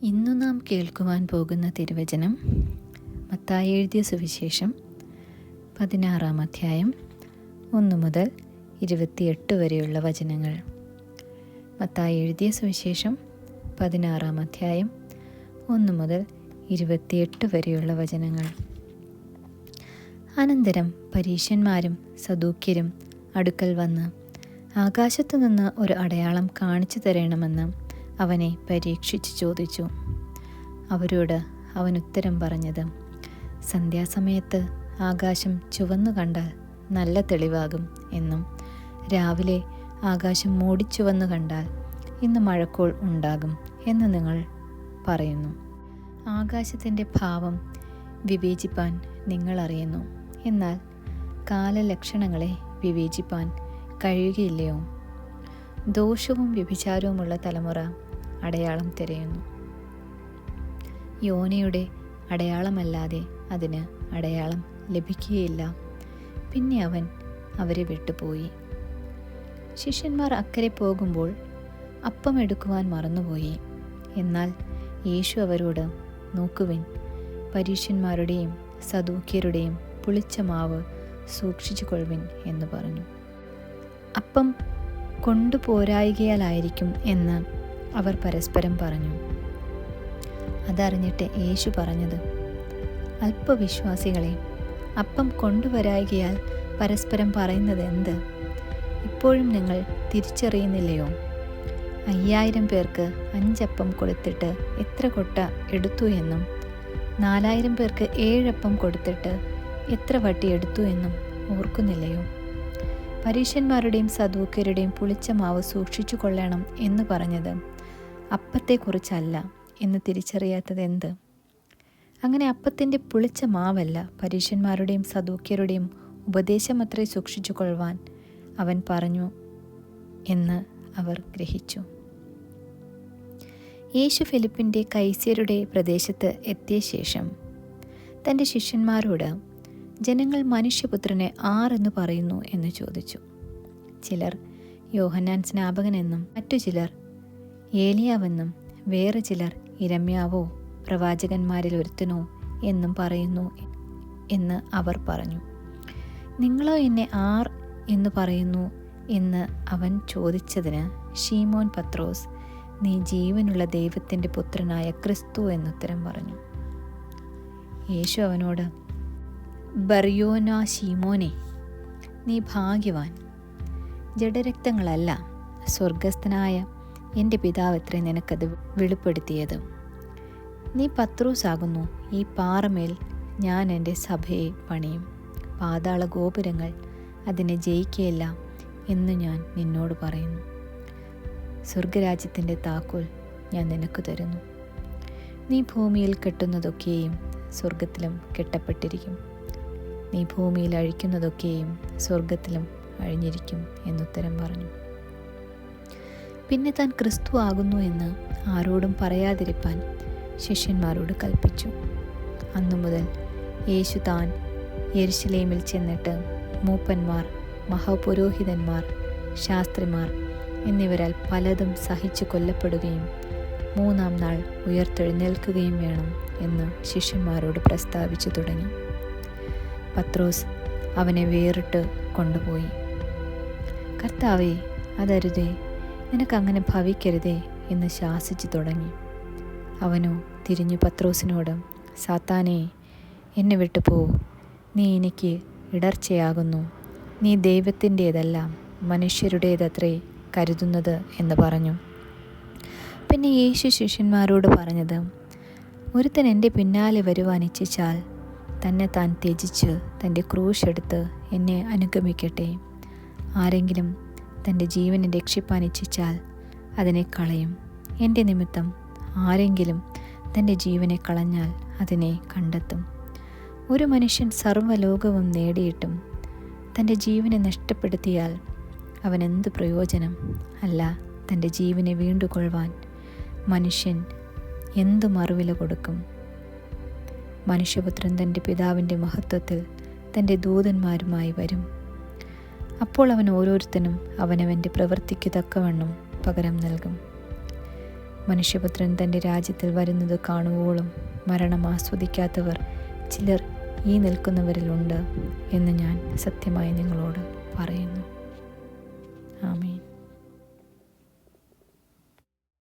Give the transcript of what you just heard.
ഇന്നു നാം കേൾക്കുവാൻ പോകുന്ന തിരുവചനം മത്തായി എഴുതിയ സുവിശേഷം 16-ാം അധ്യായം 1 മുതൽ 28 വരെയുള്ള വചനങ്ങൾ. മത്തായി എഴുതിയ സുവിശേഷം 16-ാം അധ്യായം 1 മുതൽ 28 വരെയുള്ള വചനങ്ങൾ. അനന്തരം പരീശന്മാരും സദൂക്യരും അടുക്കൽ വന്ന് ആകാശത്തു നിന്ന് ഒരു അടയാളം കാണിച്ചു തരണമെന്ന് അവനെ പരീക്ഷിച്ച് ചോദിച്ചു. അവരോട് അവൻ ഉത്തരം പറഞ്ഞത്, സന്ധ്യാസമയത്ത് ആകാശം ചുവന്നു കണ്ടാൽ നല്ല തെളിവാകും എന്നും രാവിലെ ആകാശം മൂടിച്ചുവന്നു കണ്ടാൽ ഇന്ന് മഴക്കോൾ ഉണ്ടാകും എന്ന് നിങ്ങൾ പറയുന്നു. ആകാശത്തിൻ്റെ ഭാവം വിവേചിപ്പാൻ നിങ്ങൾ അറിയുന്നു, എന്നാൽ കാലലക്ഷണങ്ങളെ വിവേചിപ്പാൻ കഴിയുകയില്ലയോ? ദോഷവും വ്യഭിചാരവുമുള്ള തലമുറ അടയാളം തിരയുന്നു. യോനയുടെ അടയാളമല്ലാതെ അതിന് അടയാളം ലഭിക്കുകയില്ല. പിന്നെ അവൻ അവരെ വിട്ടുപോയി. ശിഷ്യന്മാർ അക്കരെ പോകുമ്പോൾ അപ്പം എടുക്കുവാൻ മറന്നുപോയി. എന്നാൽ യേശു അവരോട്, നോക്കുവിൻ, പരീശന്മാരുടെയും സദൂക്യരുടെയും പുളിച്ച മാവ് സൂക്ഷിച്ചു കൊള്ളുവിൻ എന്ന് പറഞ്ഞു. അപ്പം കൊണ്ടുപോരായികയാലായിരിക്കും എന്ന് അവർ പരസ്പരം പറഞ്ഞു. അതറിഞ്ഞിട്ട് യേശു പറഞ്ഞത്, അല്പവിശ്വാസികളെ, അപ്പം കൊണ്ടുവരായികയാൽ പരസ്പരം പറയുന്നത് എന്ത്? ഇപ്പോഴും നിങ്ങൾ തിരിച്ചറിയുന്നില്ലയോ? 5000 പേർക്ക് 5 അപ്പം കൊടുത്തിട്ട് എത്ര കൊട്ട എടുത്തു എന്നും 4000 പേർക്ക് 7 അപ്പം കൊടുത്തിട്ട് എത്ര വട്ടി എടുത്തു എന്നും ഓർക്കുന്നില്ലയോ? പരീശന്മാരുടെയും സദൂക്യരുടെയും പുളിച്ച മാവ് സൂക്ഷിച്ചു കൊള്ളണം എന്ന് പറഞ്ഞത് അപ്പത്തെക്കുറിച്ചല്ല എന്ന് തിരിച്ചറിയാത്തത് എന്ത്? അങ്ങനെ അപ്പത്തിൻ്റെ പുളിച്ച മാവല്ല, പരീശന്മാരുടെയും സദൂക്യരുടെയും ഉപദേശമത്രേ സൂക്ഷിച്ചു കൊള്ളുവാൻ അവൻ പറഞ്ഞു എന്ന് അവർ ഗ്രഹിച്ചു. യേശു ഫിലിപ്പിൻ്റെ കൈസരുടെ പ്രദേശത്ത് എത്തിയ ശേഷം തൻ്റെ ശിഷ്യന്മാരോട്, ജനങ്ങൾ മനുഷ്യപുത്രനെ ആരെന്ന് പറയുന്നു എന്ന് ചോദിച്ചു. ചിലർ യോഹന്നാൻ സ്നാപകനെന്നും മറ്റു ചിലർ ഏലിയാവെന്നും വേറെ ചിലർ ഇരമ്യാവോ പ്രവാചകന്മാരിൽ ഒരുത്തനോ എന്നും പറയുന്നു എന്ന് അവർ പറഞ്ഞു. നിങ്ങളോ എന്നെ ആർ എന്ന് പറയുന്നു എന്ന് അവൻ ചോദിച്ചതിന് ശീമോൻ പത്രോസ്, നീ ജീവനുള്ള ദൈവത്തിൻ്റെ പുത്രനായ ക്രിസ്തു എന്നുത്തരം പറഞ്ഞു. യേശു അവനോട്, ബർയോനാ ശീമോനെ, നീ ഭാഗ്യവാൻ, ജഡരക്തങ്ങളല്ല സ്വർഗസ്ഥനായ എൻ്റെ പിതാവത്രേ നിനക്കത് വെളിപ്പെടുത്തിയത്. നീ പത്രോസാകുന്നു, ഈ പാറമേൽ ഞാൻ എൻ്റെ സഭയെ പണിയും, പാതാള ഗോപുരങ്ങൾ അതിനെ ജയിക്കുകയില്ല എന്ന് ഞാൻ നിന്നോട് പറയുന്നു. സ്വർഗരാജ്യത്തിൻ്റെ താക്കോൽ ഞാൻ നിനക്ക് തരുന്നു. നീ ഭൂമിയിൽ കെട്ടുന്നതൊക്കെയും സ്വർഗത്തിലും കെട്ടപ്പെട്ടിരിക്കും, നീ ഭൂമിയിൽ അഴിക്കുന്നതൊക്കെയും സ്വർഗത്തിലും അഴിഞ്ഞിരിക്കും എന്നുത്തരം പറഞ്ഞു. പിന്നെ താൻ ക്രിസ്തു ആകുന്നു എന്ന് ആരോടും പറയാതിരിപ്പാൻ ശിഷ്യന്മാരോട് കൽപ്പിച്ചു. അന്നു മുതൽ യേശു താൻ യെരുശലേമിൽ ചെന്നിട്ട് മൂപ്പന്മാർ, മഹാപുരോഹിതന്മാർ, ശാസ്ത്രിമാർ എന്നിവരാൽ പലതും സഹിച്ചു കൊല്ലപ്പെടുകയും 3-ാം നാൾ ഉയർത്തെഴുന്നേൽക്കുകയും വേണം എന്ന് ശിഷ്യന്മാരോട് പ്രസ്താവിച്ചു തുടങ്ങി. പത്രോസ് അവനെ വേറിട്ട് കൊണ്ടുപോയി. കർത്താവേ, അതരുതേ, നിനക്കങ്ങനെ ഭവിക്കരുതേ എന്ന് ശാസിച്ചു തുടങ്ങി. അവനോ തിരിഞ്ഞു പത്രോസിനോട്, സാത്താനേ, എന്നെ വിട്ടുപോ, നീ എനിക്ക് ഇടർച്ചയാകുന്നു, നീ ദൈവത്തിൻ്റേതല്ല മനുഷ്യരുടേതത്രേ കരുതുന്നത് എന്ന് പറഞ്ഞു. പിന്നെ യേശു ശിഷ്യന്മാരോട് പറഞ്ഞത്, ഒരുത്തൻ എൻ്റെ പിന്നാലെ വരുവാൻ ഇച്ഛിച്ചാൽ തന്നെ താൻ ത്യജിച്ച് തൻ്റെ ക്രൂശെടുത്ത് എന്നെ അനുഗമിക്കട്ടെ. ആരെങ്കിലും തൻ്റെ ജീവനെ രക്ഷിപ്പാൻ ഇച്ഛിച്ചാൽ അതിനെ കളയും. എൻ്റെ നിമിത്തം ആരെങ്കിലും തൻ്റെ ജീവനെ കളഞ്ഞാൽ അതിനെ കണ്ടെത്തും. ഒരു മനുഷ്യൻ സർവ്വലോകവും നേടിയിട്ടും തൻ്റെ ജീവനെ നഷ്ടപ്പെടുത്തിയാൽ അവൻ എന്ത് പ്രയോജനം? അല്ല, തൻ്റെ ജീവനെ വീണ്ടുകൊള്ളുവാൻ മനുഷ്യൻ എന്തു മറുവില കൊടുക്കും? മനുഷ്യപുത്രൻ തൻ്റെ പിതാവിൻ്റെ മഹത്വത്തിൽ തൻ്റെ ദൂതന്മാരുമായി വരും. അപ്പോൾ അവൻ ഓരോരുത്തനും അവനവൻ്റെ പ്രവൃത്തിക്ക് തക്കവണ്ണം പകരം നൽകും. മനുഷ്യപുത്രൻ തൻ്റെ രാജ്യത്തിൽ വരുന്നത് കാണുവോളം മരണം ആസ്വദിക്കാത്തവർ ചിലർ ഈ നിൽക്കുന്നവരിലുണ്ട് എന്ന് ഞാൻ സത്യമായി നിങ്ങളോട് പറയുന്നു.